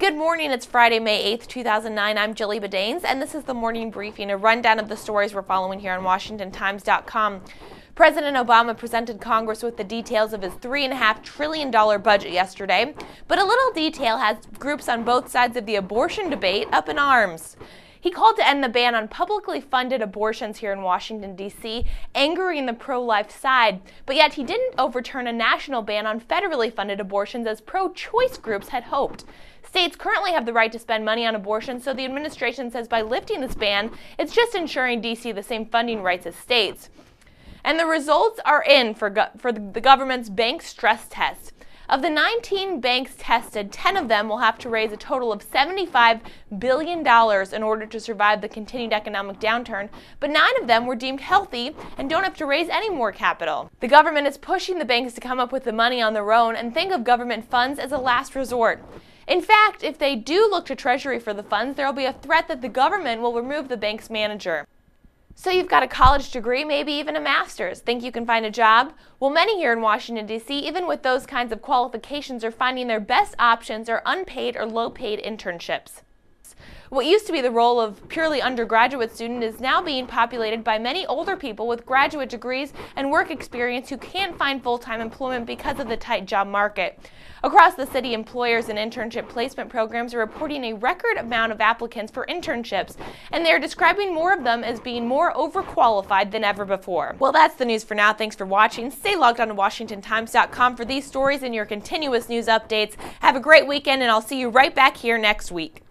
Good morning, it's Friday, May 8th, 2009. I'm Jilly Badanes, and this is the morning briefing, a rundown of the stories we're following here on WashingtonTimes.com. President Obama presented Congress with the details of his $3.5 trillion budget yesterday, but a little detail has groups on both sides of the abortion debate up in arms. He called to end the ban on publicly funded abortions here in Washington, D.C., angering the pro-life side, but yet he didn't overturn a national ban on federally funded abortions as pro-choice groups had hoped. States currently have the right to spend money on abortion, so the administration says by lifting this ban, it's just ensuring D.C. the same funding rights as states. And the results are in for the government's bank stress test. Of the 19 banks tested, 10 of them will have to raise a total of $75 billion in order to survive the continued economic downturn, but 9 of them were deemed healthy and don't have to raise any more capital. The government is pushing the banks to come up with the money on their own and think of government funds as a last resort. In fact, if they do look to Treasury for the funds, there will be a threat that the government will remove the bank's manager. So you've got a college degree, maybe even a master's. Think you can find a job? Well, many here in Washington, D.C., even with those kinds of qualifications, are finding their best options are unpaid or low-paid internships. What used to be the role of purely undergraduate student is now being populated by many older people with graduate degrees and work experience who can't find full-time employment because of the tight job market. Across the city, employers and internship placement programs are reporting a record amount of applicants for internships, and they're describing more of them as being more overqualified than ever before. Well, that's the news for now. Thanks for watching. Stay logged on to WashingtonTimes.com for these stories and your continuous news updates. Have a great weekend, and I'll see you right back here next week.